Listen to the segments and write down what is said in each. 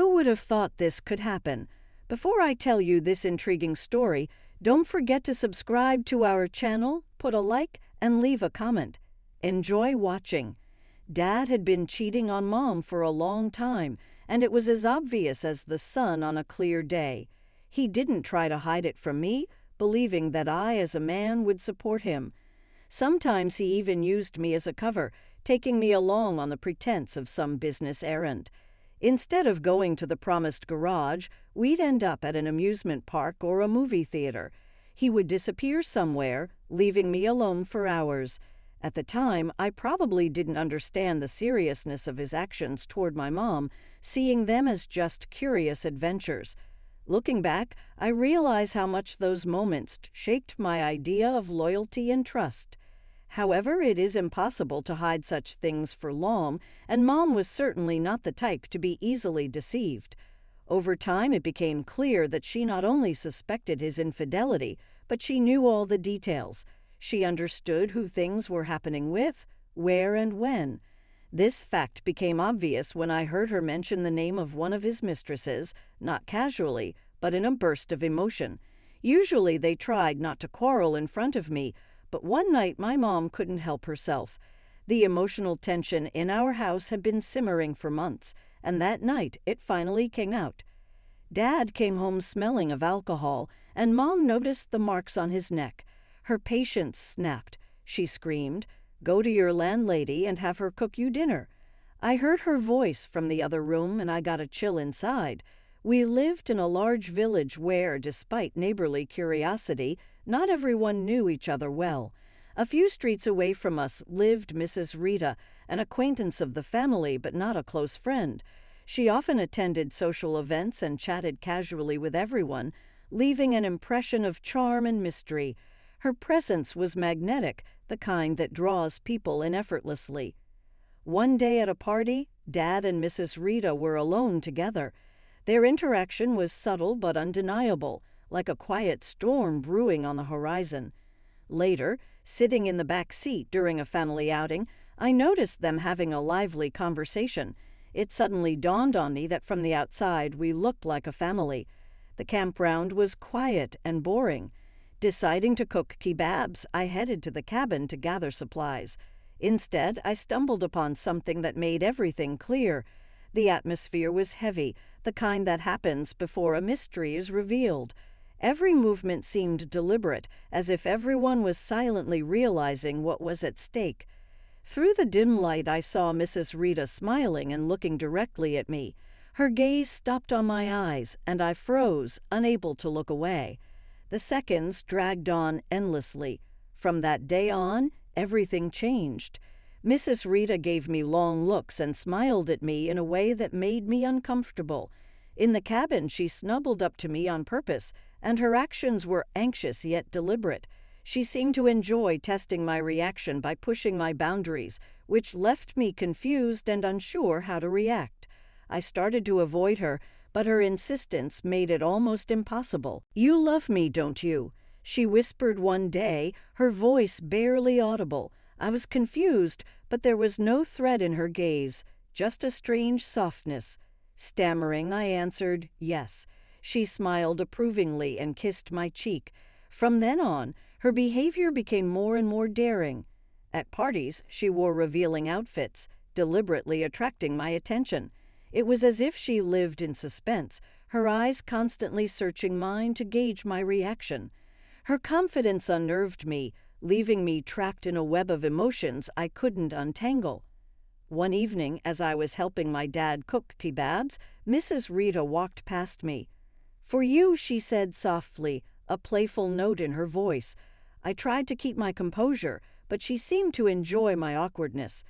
Who would have thought this could happen? Before I tell you this intriguing story, don't forget to subscribe to our channel, put a like, and leave a comment. Enjoy watching. Dad had been cheating on Mom for a long time, and it was as obvious as the sun on a clear day. He didn't try to hide it from me, believing that I, as a man, would support him. Sometimes he even used me as a cover, taking me along on the pretense of some business errand. Instead of going to the promised garage, we'd end up at an amusement park or a movie theater. He would disappear somewhere, leaving me alone for hours. At the time, I probably didn't understand the seriousness of his actions toward my mom, seeing them as just curious adventures. Looking back, I realize how much those moments shaped my idea of loyalty and trust. However, it is impossible to hide such things for long, and Mom was certainly not the type to be easily deceived. Over time, it became clear that she not only suspected his infidelity, but she knew all the details. She understood who things were happening with, where and when. This fact became obvious when I heard her mention the name of one of his mistresses, not casually, but in a burst of emotion. Usually they tried not to quarrel in front of me, but one night my mom couldn't help herself. The emotional tension in our house had been simmering for months, and that night it finally came out. Dad came home smelling of alcohol, and Mom noticed the marks on his neck. Her patience snapped. She screamed, "Go to your landlady and have her cook you dinner." I heard her voice from the other room, and I got a chill inside. We lived in a large village where, despite neighborly curiosity, not everyone knew each other well. A few streets away from us lived Mrs. Rita, an acquaintance of the family but not a close friend. She often attended social events and chatted casually with everyone, leaving an impression of charm and mystery. Her presence was magnetic, the kind that draws people in effortlessly. One day at a party, Dad and Mrs. Rita were alone together. Their interaction was subtle but undeniable, like a quiet storm brewing on the horizon. Later, sitting in the back seat during a family outing, I noticed them having a lively conversation. It suddenly dawned on me that from the outside we looked like a family. The campground was quiet and boring. Deciding to cook kebabs, I headed to the cabin to gather supplies. Instead, I stumbled upon something that made everything clear. The atmosphere was heavy, the kind that happens before a mystery is revealed. Every movement seemed deliberate, as if everyone was silently realizing what was at stake. Through the dim light, I saw Mrs. Rita smiling and looking directly at me. Her gaze stopped on my eyes, and I froze, unable to look away. The seconds dragged on endlessly. From that day on, everything changed. Mrs. Rita gave me long looks and smiled at me in a way that made me uncomfortable. In the cabin, she snuggled up to me on purpose, and her actions were anxious yet deliberate. She seemed to enjoy testing my reaction by pushing my boundaries, which left me confused and unsure how to react. I started to avoid her, but her insistence made it almost impossible. "You love me, don't you?" she whispered one day, her voice barely audible. I was confused, but there was no threat in her gaze, just a strange softness. Stammering, I answered, "Yes." She smiled approvingly and kissed my cheek. From then on, her behavior became more and more daring. At parties, she wore revealing outfits, deliberately attracting my attention. It was as if she lived in suspense, her eyes constantly searching mine to gauge my reaction. Her confidence unnerved me, leaving me trapped in a web of emotions I couldn't untangle. One evening, as I was helping my dad cook kebabs, Mrs. Rita walked past me. "For you," she said softly, a playful note in her voice. I tried to keep my composure, but she seemed to enjoy my awkwardness.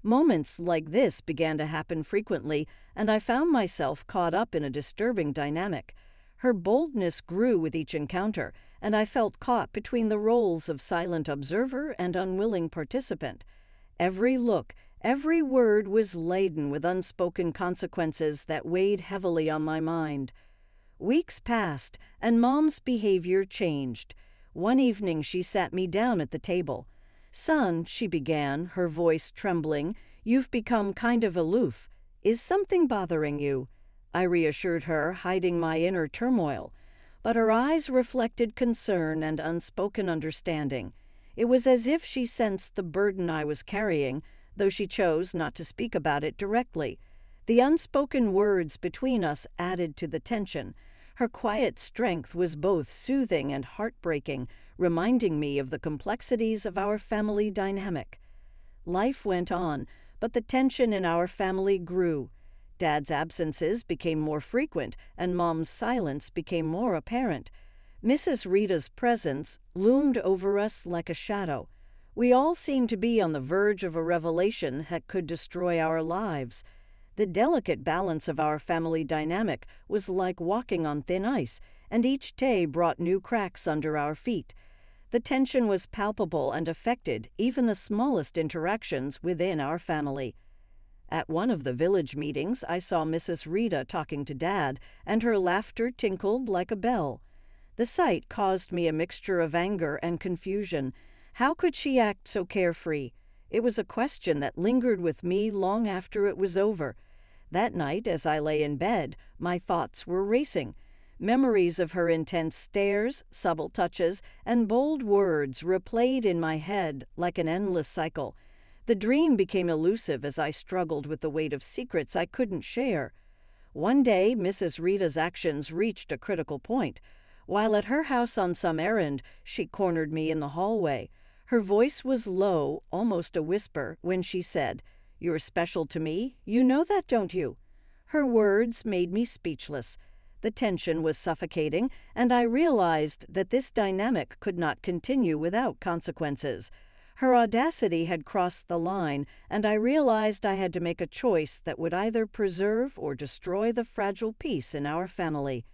Moments like this began to happen frequently, and I found myself caught up in a disturbing dynamic. Her boldness grew with each encounter, and I felt caught between the roles of silent observer and unwilling participant. Every look, every word was laden with unspoken consequences that weighed heavily on my mind. Weeks passed, and Mom's behavior changed. One evening she sat me down at the table. "Son," she began, her voice trembling, "you've become kind of aloof. Is something bothering you?" I reassured her, hiding my inner turmoil. But her eyes reflected concern and unspoken understanding. It was as if she sensed the burden I was carrying, though she chose not to speak about it directly. The unspoken words between us added to the tension. Her quiet strength was both soothing and heartbreaking, reminding me of the complexities of our family dynamic. Life went on, but the tension in our family grew. Dad's absences became more frequent, and Mom's silence became more apparent. Mrs. Rita's presence loomed over us like a shadow. We all seemed to be on the verge of a revelation that could destroy our lives. The delicate balance of our family dynamic was like walking on thin ice, and each day brought new cracks under our feet. The tension was palpable and affected even the smallest interactions within our family. At one of the village meetings, I saw Mrs. Rita talking to Dad, and her laughter tinkled like a bell. The sight caused me a mixture of anger and confusion. How could she act so carefree? It was a question that lingered with me long after it was over. That night, as I lay in bed, my thoughts were racing. Memories of her intense stares, subtle touches, and bold words replayed in my head like an endless cycle. The dream became elusive as I struggled with the weight of secrets I couldn't share. One day, Mrs. Rita's actions reached a critical point. While at her house on some errand, she cornered me in the hallway. Her voice was low, almost a whisper, when she said, "You're special to me. You know that, don't you?" Her words made me speechless. The tension was suffocating, and I realized that this dynamic could not continue without consequences. Her audacity had crossed the line, and I realized I had to make a choice that would either preserve or destroy the fragile peace in our family.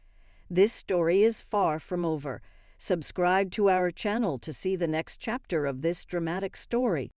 This story is far from over. Subscribe to our channel to see the next chapter of this dramatic story.